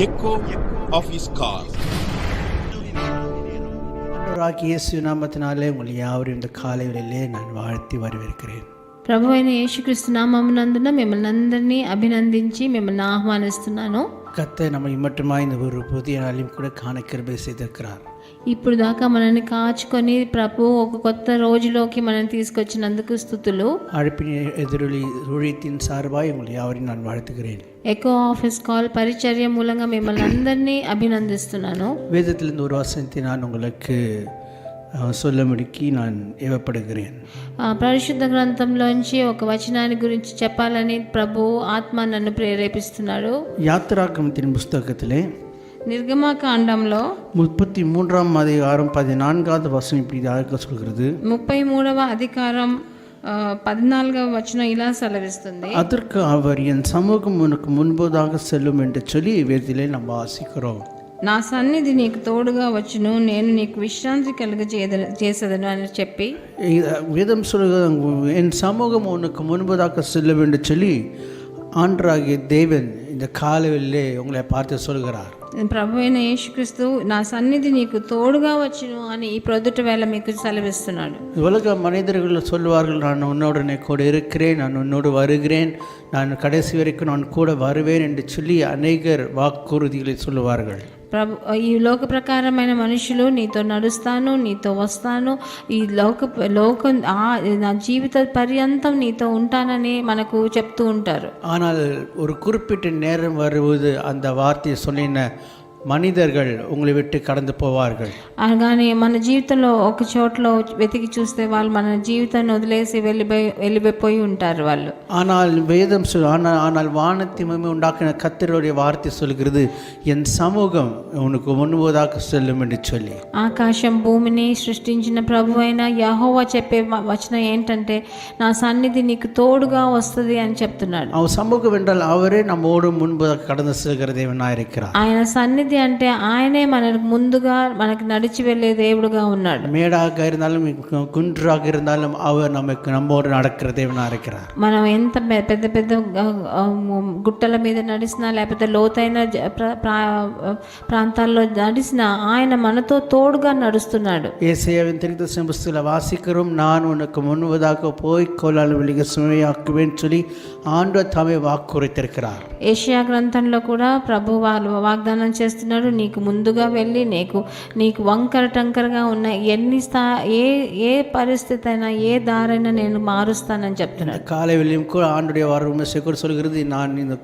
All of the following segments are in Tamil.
echo of his call. ஆண்டவராகிய இயேசு நாமத்தினாலே உங்களை யாவரையும் இந்த காலை வேளையிலே நான் வாழ்த்தி வரவேற்கிறேன். ప్రభు అయిన యేసుక్రీస్తు నామమునందున మిమ్మల్ని అందరినీ అభినందించి మిమ్మల్ని ఆహ్వానిస్తున్నాను. கர்த்தர் நம்மை மட்டுமாய் இந்த ஒரு புதிய நாளையும் கூட காண கிருபை செய்திருக்கிறார். ఇప్పుడు దాకా మనల్ని కాచుకొని ప్రభు ఒక కొత్త రోజులోకి మనల్ని తీసుకొచ్చినందుకు స్తుతులు. அழைப்பின் எதிரொலி ஊழியத்தின் சார்பாய் உங்களை யாவரையும் நான் வாழ்த்துகிறேன். ఎకో ఆఫీస్ కాల్ పరిచర్య మూలంగా మిమ్మల్ని అందరినీ అభినందిస్తున్నాను. வேதத்திலிருந்து ஒரு வசனத்தை நான் உங்களுக்கு சொல்லும்படிக்கு நான் ஏவப்படுகிறேன். పరిశుద్ధ గ్రంథంలోంచి ఒక వచనాన్ని గురించి చెప్పాలని ప్రభు ఆత్మ నన్ను ప్రేరేపిస్తున్నాడు. யாத்திராகமத்தின் புஸ்தகத்திலே నిర్గమకాండంలో 33ஆம் அதிகாரம் 14வது வசனம் இப்படி சொல்கிறது. 33వ అధికారం 14వ వచనం ఇలా సెలవిస్తుంది. அதற்கு அவர் என் சமூகம் உனக்கு முன்பதாக செல்லும் என்று சொல்லி வேதத்திலே நாம் வாசிக்கிறோம். నా సన్నిధి నీకు తోడుగా వచ్చును, నేను నీకు విశ్రాంతి చేసేదను అని చెప్పి வேதம் சொல்லுகிறது என் சமூகம் உனக்கு முன்பதாக செல்லும் என்று சொல்லி ஆண்டவராகிய தேவன் இந்த காலையிலே உங்களை பார்த்து சொல்கிறார். ప్రభు అయిన యేసుక్రీస్తు నా సన్నిధి నీకు తోడుగా వచ్చును అని ఈ ప్రొద్దుట వేళ మీకు సెలవిస్తున్నాడు. உலக மனிதர்கள் சொல்லுவார்கள், நான் உன்னோடனே கூட இருக்கிறேன், நான் உன்னோடு வருகிறேன், நான் கடைசி வரைக்கும் நான் கூட வருவேன் என்று சொல்லி அநேகர் வாக்குறுதிகளை சொல்லுவார்கள். ప్రభు ఈ లోక ప్రకారమైన మనుషులు నీతో నడుస్తాను, నీతో వస్తాను, ఈ లోకం నా జీవిత పర్యంతం నీతో ఉంటానని మనకు చెప్తూ ఉంటారు. ஆனால் ஒரு குறிப்பிட்ட நேரம் வருவது அந்த வார்த்தையை சொன்ன மனிதர்கள் உங்களை விட்டு கடந்து போவார்கள். కానీ మన జీవితంలో ఒక చోట్లో వెతికి చూస్తే వాళ్ళు మన జీవితాన్ని వదిలేసి వెళ్ళిపోయి ఉంటారు వాళ్ళు. ஆனால் வேதம் ஆனால் வானத்தையுமே உண்டாக்கின கர்த்தருடைய வார்த்தை சொல்கிறது, என் சமூகம் உனக்கு முன்பதாக செல்லும் என்று சொல்லி. ఆకాశం భూమిని సృష్టించిన ప్రభు అయిన యెహోవా చెప్పే వచనం ఏంటంటే, నా సన్నిధి నీకు తోడుగా వస్తుంది అని చెప్తున్నాడు. அவர் சமூகம் என்றால் அவரே நம்மோடு முன்பதாக கடந்து செல்கிற தேவனாய் இருக்கிறார். ఆయన సన్నిధి అంటే ఆయనే మనకు ముందుగా మనకు నడిచి వెళ్ళే దేవుడుగా ఉన్నాడు. மேடாக இருந்தாலும் குன்றாக இருந்தாலும் அவர் நம்மோடு நடக்கிற தேவனாய் இருக்கிறார். మనం ఎంత పెద్ద పెద్ద గుట్టల మీద నడిచినా లేకపోతే లోతైన ప్రాంతాల్లో నడిచినా ఆయన మనతో తోడుగా నడుస్తున్నాడు. ஏசாயாவின் தீர்க்கதரிசன புத்தகத்தில் வாசிக்கிறோம், நான் உனக்கு முன்பதாக போய் கோலால் வெளியே சுமையாக்குவேன் சொல்லி ஆண்டவர் தாமே வாக்குரைத்திருக்கிறார். ఏషియా గ్రంథంలో కూడా ప్రభు వాగ్దానం చేస్తున్నాడు, నీకు ముందుగా వెళ్ళి నీకు వంకర టంకరగా ఉన్న ఏ పరిస్థితి అయినా ఏ దారైనా నేను మారుస్తానని చెప్తున్నాడు. காலை வெளியும் கூட ஆண்டுடைய வார்த்தை கூட சொல்கிறது, நான் இந்த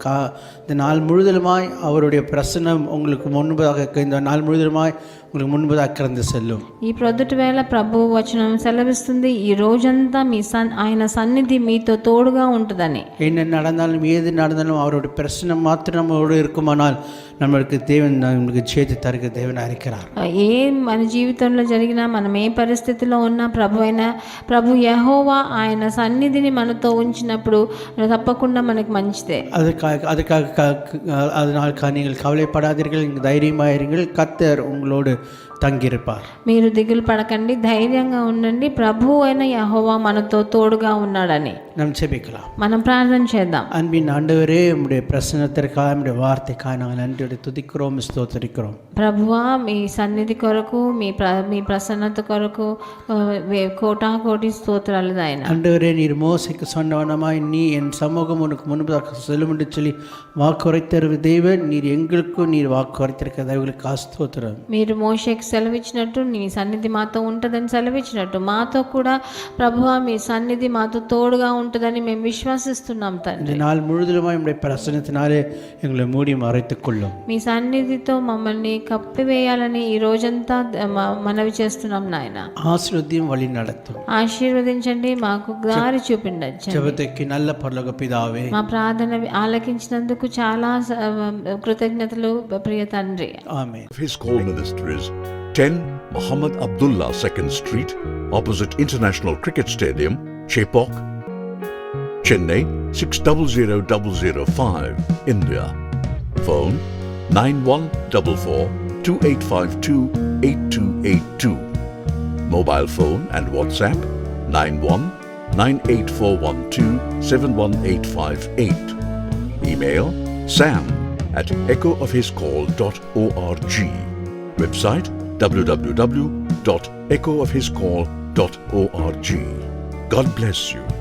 நாள் முழுவதுமாய் அவருடைய பிரசன்னம் உங்களுக்கு முன்பதாக இந்த நாள் முழுவதுமாய் உங்களுக்கு முன்பதாக கடந்து செல்லும். ఈ ప్రొద్దుటి వేళ ప్రభు వచనం సెలవిస్తుంది, ఈ రోజంతా ఆయన సన్నిధి మీతో తోడుగా ఉంటుందని. என்ன நடந்தாலும் ஏது நடந்தாலும் அவருடைய பிரசன்னம் மாத்திரம் நம்மளோடு இருக்குமானால் நம்மளுக்கு தேவன் நம்மளுக்கு చేతి తరిగే దేవుని இருக்கிறார். ఏ మన జీవితంలో జరిగినా మనం ఏ పరిస్థితిలో ఉన్నా ప్రభు యెహోవా ఆయన సన్నిధిని మనతో ఉంచినప్పుడు తప్పకుండా మనకు మంచిదే. அதனால் நீங்கள் கவலைப்படாதீர்கள், தைரியமாயிருங்கள், கர்த்தர் உங்களோடு தங்கியிருப்பார். మీరు దిగులు పడకండి, ధైర్యంగా ఉండండి, ప్రభు అయిన యెహోవా మనతో తోడుగా ఉన్నాడని. நாம் ஜெபிக்கலாம். మనం ప్రార్థన చేద్దాం. அன்பின் ஆண்டவரே, உம்முடைய பிரசன்னத்திற்காக உம்முடைய வார்த்தைக்காக நாங்கள் நன்றியோடு துதிக்கிறோம், ஸ்தோத்திரிக்கிறோம். ప్రభువా, మీ సన్నిధి కొరకు మీ ప్రసన్నత కొరకు కోటాకోటి స్తోత్రాలు నాయన. ஆண்டவரே, நீர் மோசேக்கு சொன்னவனமாய் நீ என் சமூகம் உனக்கு முன்பதாக செல்லும் என்று சொல்லி வாக்குரைத்த தேவன், நீர் எங்களுக்கும் நீர் வாக்குரைத்திருக்க தயவுகளுக்கு ஸ்தோத்திரம். మీరు మోషేకి సెలవిచ్చినట్టు నీ సన్నిధి మాతో ఉంటుందని సెలవిచ్చినట్టు మాతో కూడా ప్రభువా మీ సన్నిధి మాతో తోడుగా ఉంటుందని మేము విశ్వాసిస్తున్నాం తండ్రి. இந்த நாள் முழுவதுமாய் உம்முடைய பிரசன்னத்தினாலே எங்களை மூடி மறைத்துக் கொள்ளும். మీ సన్నిధితో మమ్మల్ని కప్పివేయాలని ఈ రోజంతా మనవి చేస్తున్నాం నాయన. ஆசீர்வதியும் வழி நடத்தும். ఆశీర్వదించండి, మాకు దారి చూపించండి. ஜெபத்துக்கு நல்ல பரலோக பிதாவே, మా ప్రార్థన ఆలకించినందుకు చాలా కృతజ్ఞతలు ప్రియ తండ్రి. ఆమేన్. His call ministries 10 Muhammad Abdullah 2nd Street, opposite International Cricket Stadium, Chepauk, Chennai 600005, India. Phone 914428528282. Mobile phone and WhatsApp 919841271858. Email sam at echoofhiscall.org. Website www.echoofhiscall.org. God bless you.